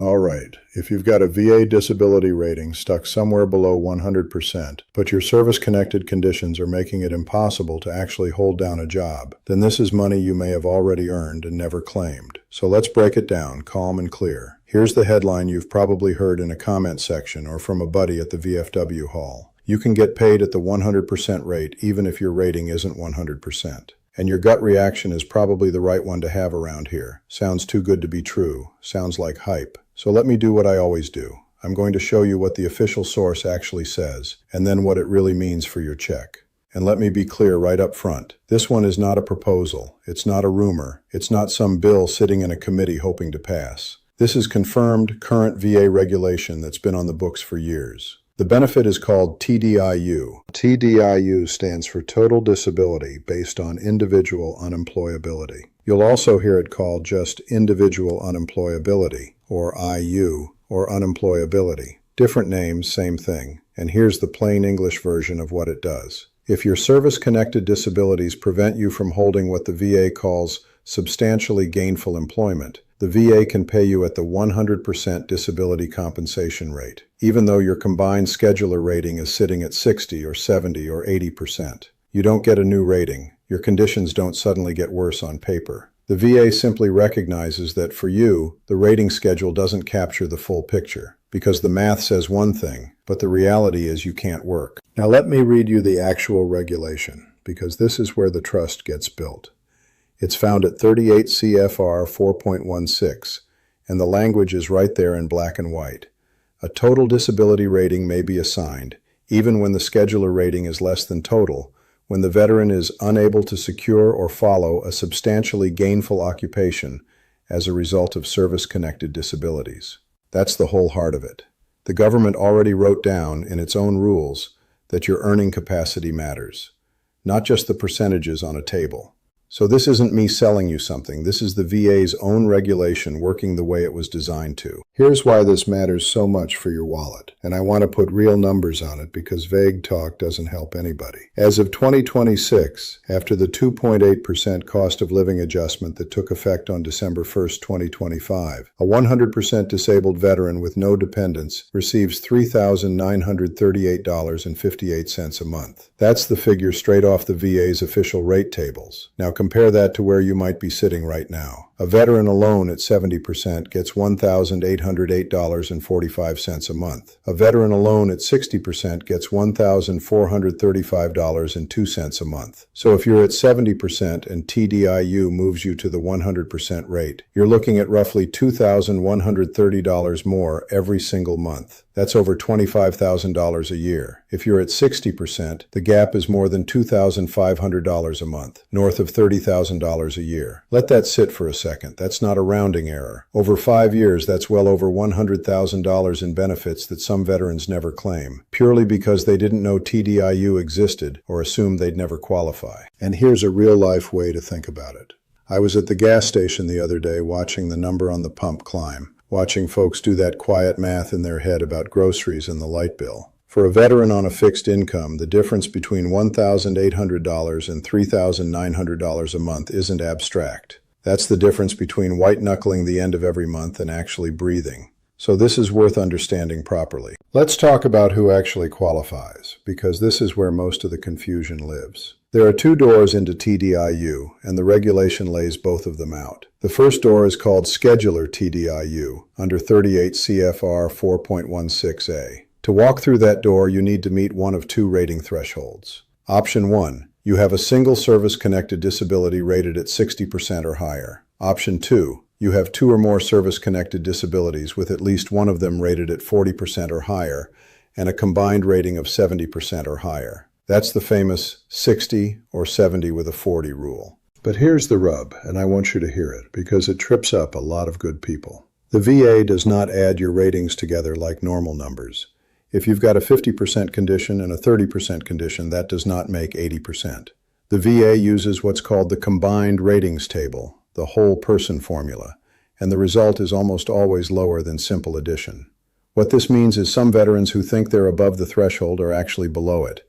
All right, if you've got a VA disability rating stuck somewhere below 100%, but your service-connected conditions are making it impossible to actually hold down a job, then this is money you may have already earned and never claimed. So let's break it down, calm and clear. Here's the headline you've probably heard in a comment section or from a buddy at the VFW hall. You can get paid at the 100% rate even if your rating isn't 100%. And your gut reaction is probably the right one to have around here. Sounds too good to be true. Sounds like hype. So let me do what I always do. I'm going to show you what the official source actually says, and then what it really means for your check. And let me be clear right up front. This one is not a proposal. It's not a rumor. It's not some bill sitting in a committee hoping to pass. This is confirmed, current VA regulation that's been on the books for years. The benefit is called TDIU. TDIU stands for Total Disability Based on Individual Unemployability. You'll also hear it called just Individual Unemployability, or IU, or Unemployability. Different names, same thing. And here's the plain English version of what it does. If your service-connected disabilities prevent you from holding what the VA calls substantially gainful employment, the VA can pay you at the 100% disability compensation rate, even though your combined scheduler rating is sitting at 60 or 70 or 80%. You don't get a new rating. Your conditions don't suddenly get worse on paper. The VA simply recognizes that for you, the rating schedule doesn't capture the full picture, because the math says one thing, but the reality is you can't work. Now let me read you the actual regulation, because this is where the trust gets built. It's found at 38 CFR 4.16, and the language is right there in black and white. A total disability rating may be assigned, even when the scheduler rating is less than total, when the veteran is unable to secure or follow a substantially gainful occupation as a result of service-connected disabilities. That's the whole heart of it. The government already wrote down in its own rules that your earning capacity matters, not just the percentages on a table. So this isn't me selling you something. This is the VA's own regulation working the way it was designed to. Here's why this matters so much for your wallet. And I want to put real numbers on it because vague talk doesn't help anybody. As of 2026, after the 2.8% cost of living adjustment that took effect on December 1st, 2025, a 100% disabled veteran with no dependents receives $3,938.58 a month. That's the figure straight off the VA's official rate tables. Now compare that to where you might be sitting right now. A veteran alone at 70% gets $1,808.45 a month. A veteran alone at 60% gets $1,435.02 a month. So if you're at 70% and TDIU moves you to the 100% rate, you're looking at roughly $2,130 more every single month. That's over $25,000 a year. If you're at 60%, the gap is more than $2,500 a month, north of $30,000 a year. Let that sit for a second. That's not a rounding error. Over 5 years, that's well over $100,000 in benefits that some veterans never claim, purely because they didn't know TDIU existed or assumed they'd never qualify. And here's a real-life way to think about it. I was at the gas station the other day watching the number on the pump climb, watching folks do that quiet math in their head about groceries and the light bill. For a veteran on a fixed income, the difference between $1,800 and $3,900 a month isn't abstract. That's the difference between white-knuckling the end of every month and actually breathing. So this is worth understanding properly. Let's talk about who actually qualifies, because this is where most of the confusion lives. There are 2 doors into TDIU, and the regulation lays both of them out. The first door is called Scheduler TDIU, under 38 CFR 4.16a. To walk through that door, you need to meet one of 2 rating thresholds. Option 1. You have a single service-connected disability rated at 60% or higher. Option 2. You have 2 or more service-connected disabilities with at least one of them rated at 40% or higher, and a combined rating of 70% or higher. That's the famous 60 or 70 with a 40 rule. But here's the rub, and I want you to hear it, because it trips up a lot of good people. The VA does not add your ratings together like normal numbers. If you've got a 50% condition and a 30% condition, that does not make 80%. The VA uses what's called the combined ratings table, the whole person formula, and the result is almost always lower than simple addition. What this means is some veterans who think they're above the threshold are actually below it,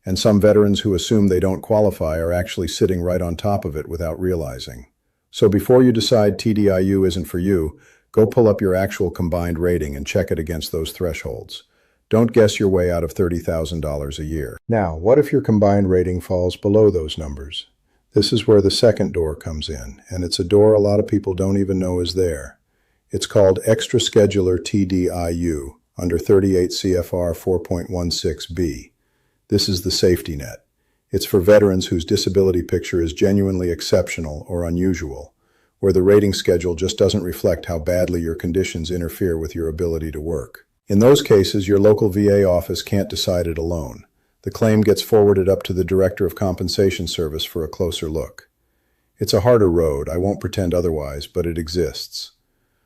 and some veterans who assume they don't qualify are actually sitting right on top of it without realizing. So before you decide TDIU isn't for you, Go pull up your actual combined rating and check it against those thresholds. Don't guess your way out of $30,000 a year. Now, what if your combined rating falls below those numbers? This is where the second door comes in, and it's a door a lot of people don't even know is there. It's called Extra Scheduler TDIU under 38 CFR 4.16b. This is the safety net. It's for veterans whose disability picture is genuinely exceptional or unusual, where the rating schedule just doesn't reflect how badly your conditions interfere with your ability to work. In those cases, your local VA office can't decide it alone. The claim gets forwarded up to the Director of Compensation Service for a closer look. It's a harder road, I won't pretend otherwise, but it exists.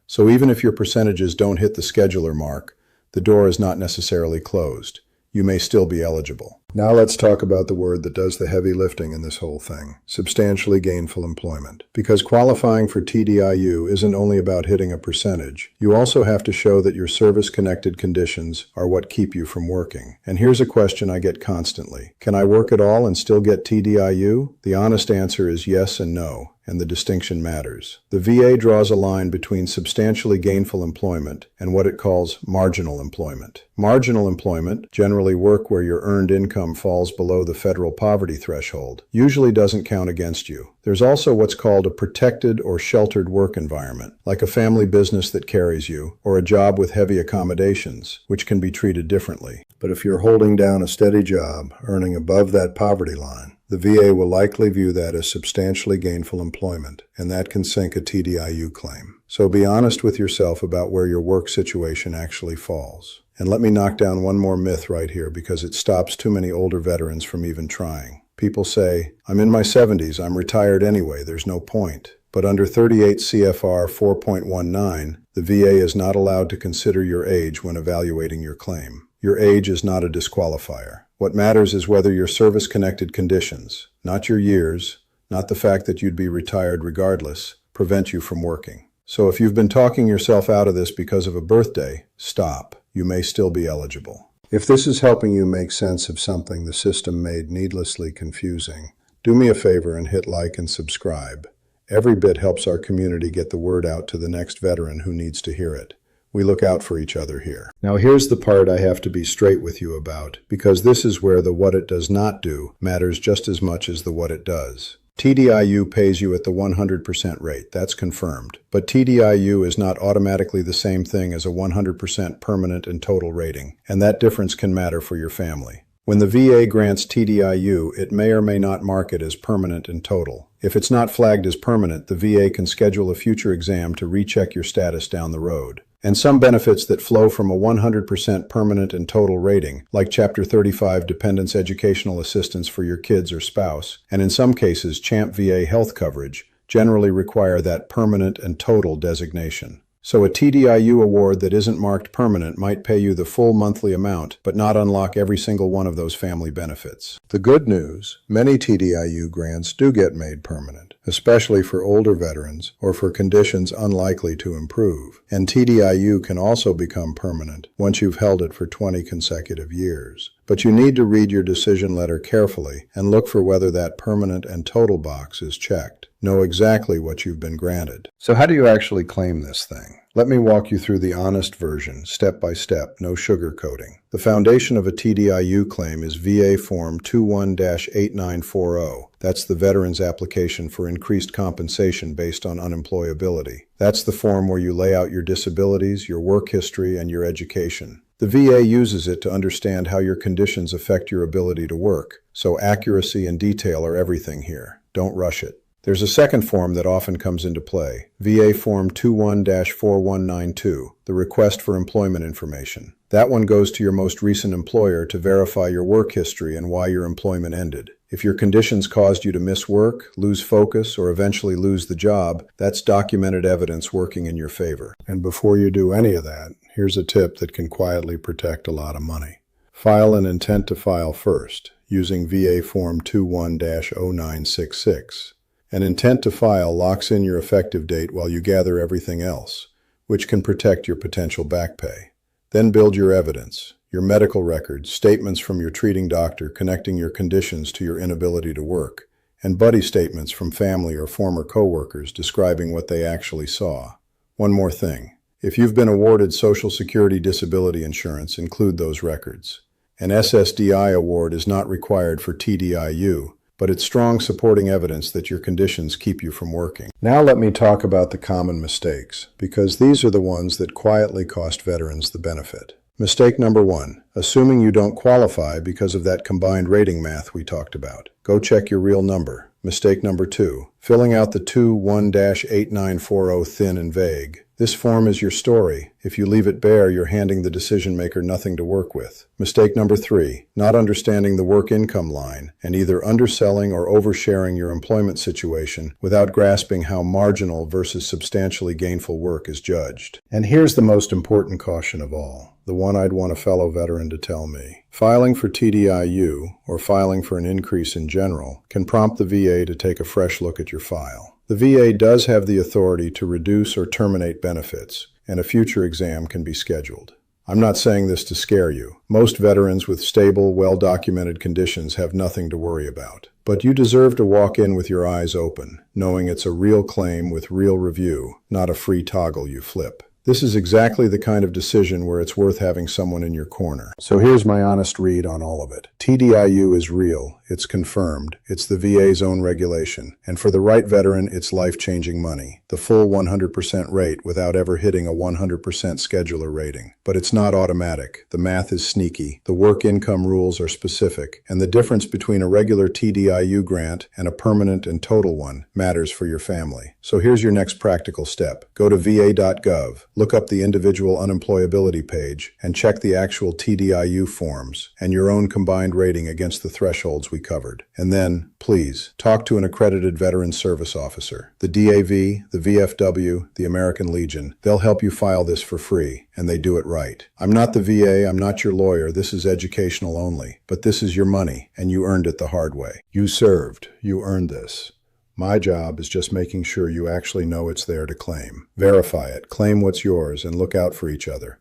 So even if your percentages don't hit the scheduler mark, the door is not necessarily closed. You may still be eligible. Now let's talk about the word that does the heavy lifting in this whole thing, substantially gainful employment. Because qualifying for TDIU isn't only about hitting a percentage, you also have to show that your service-connected conditions are what keep you from working. And here's a question I get constantly. Can I work at all and still get TDIU? The honest answer is yes and no, and the distinction matters. The VA draws a line between substantially gainful employment and what it calls marginal employment. Marginal employment, generally work where your earned income falls below the federal poverty threshold, usually doesn't count against you. There's also what's called a protected or sheltered work environment, like a family business that carries you, or a job with heavy accommodations, which can be treated differently. But if you're holding down a steady job, earning above that poverty line, the VA will likely view that as substantially gainful employment, and that can sink a TDIU claim. So be honest with yourself about where your work situation actually falls. And let me knock down one more myth right here because it stops too many older veterans from even trying. People say, I'm in my 70s, I'm retired anyway, there's no point. But under 38 CFR 4.19, the VA is not allowed to consider your age when evaluating your claim. Your age is not a disqualifier. What matters is whether your service-connected conditions, not your years, not the fact that you'd be retired regardless, prevent you from working. So if you've been talking yourself out of this because of a birthday, stop. You may still be eligible. If this is helping you make sense of something the system made needlessly confusing, do me a favor and hit like and subscribe. Every bit helps our community get the word out to the next veteran who needs to hear it. We look out for each other here. Now here's the part I have to be straight with you about, because this is where the what it does not do matters just as much as the what it does. TDIU pays you at the 100% rate, that's confirmed. But TDIU is not automatically the same thing as a 100% permanent and total rating, and that difference can matter for your family. When the VA grants TDIU, it may or may not mark it as permanent and total. If it's not flagged as permanent, the VA can schedule a future exam to recheck your status down the road. And some benefits that flow from a 100% permanent and total rating, like Chapter 35 Dependents Educational Assistance for your kids or spouse, and in some cases CHAMP VA health coverage, generally require that permanent and total designation. So a TDIU award that isn't marked permanent might pay you the full monthly amount, but not unlock every single one of those family benefits. The good news, many TDIU grants do get made permanent, especially for older veterans or for conditions unlikely to improve. And TDIU can also become permanent once you've held it for 20 consecutive years. But you need to read your decision letter carefully and look for whether that permanent and total box is checked. Know exactly what you've been granted. So how do you actually claim this thing? Let me walk you through the honest version, step by step, no sugarcoating. The foundation of a TDIU claim is VA Form 21-8940. That's the veteran's application for increased compensation based on unemployability. That's the form where you lay out your disabilities, your work history, and your education. The VA uses it to understand how your conditions affect your ability to work, so accuracy and detail are everything here. Don't rush it. There's a second form that often comes into play, VA Form 21-4192, the request for employment information. That one goes to your most recent employer to verify your work history and why your employment ended. If your conditions caused you to miss work, lose focus, or eventually lose the job, that's documented evidence working in your favor. And before you do any of that, here's a tip that can quietly protect a lot of money. File an intent to file first, using VA Form 21-0966. An intent to file locks in your effective date while you gather everything else, which can protect your potential back pay. Then build your evidence, your medical records, statements from your treating doctor connecting your conditions to your inability to work, and buddy statements from family or former coworkers describing what they actually saw. One more thing. If you've been awarded Social Security disability insurance, include those records. An SSDI award is not required for TDIU, but it's strong supporting evidence that your conditions keep you from working. Now let me talk about the common mistakes, because these are the ones that quietly cost veterans the benefit. Mistake number 1, assuming you don't qualify because of that combined rating math we talked about. Go check your real number. Mistake number 2, filling out the 2-1-8940 thin and vague. This form is your story. If you leave it bare, you're handing the decision maker nothing to work with. Mistake number 3, not understanding the work income line and either underselling or oversharing your employment situation without grasping how marginal versus substantially gainful work is judged. And here's the most important caution of all, the one I'd want a fellow veteran to tell me. Filing for TDIU, or filing for an increase in general, can prompt the VA to take a fresh look at your file. The VA does have the authority to reduce or terminate benefits, and a future exam can be scheduled. I'm not saying this to scare you. Most veterans with stable, well-documented conditions have nothing to worry about. But you deserve to walk in with your eyes open, knowing it's a real claim with real review, not a free toggle you flip. This is exactly the kind of decision where it's worth having someone in your corner. So here's my honest read on all of it. TDIU is real, it's confirmed, it's the VA's own regulation, and for the right veteran, it's life-changing money. The full 100% rate without ever hitting a 100% scheduler rating. But it's not automatic. The math is sneaky, the work income rules are specific, and the difference between a regular TDIU grant and a permanent and total one matters for your family. So here's your next practical step. Go to va.gov. Look up the Individual Unemployability page and check the actual TDIU forms and your own combined rating against the thresholds we covered. And then, please, talk to an accredited Veteran Service Officer. The DAV, the VFW, the American Legion. They'll help you file this for free, and they do it right. I'm not the VA, I'm not your lawyer, this is educational only. But this is your money, and you earned it the hard way. You served, you earned this. My job is just making sure you actually know it's there to claim. Verify it, claim what's yours, and look out for each other.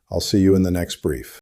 I'll see you in the next brief.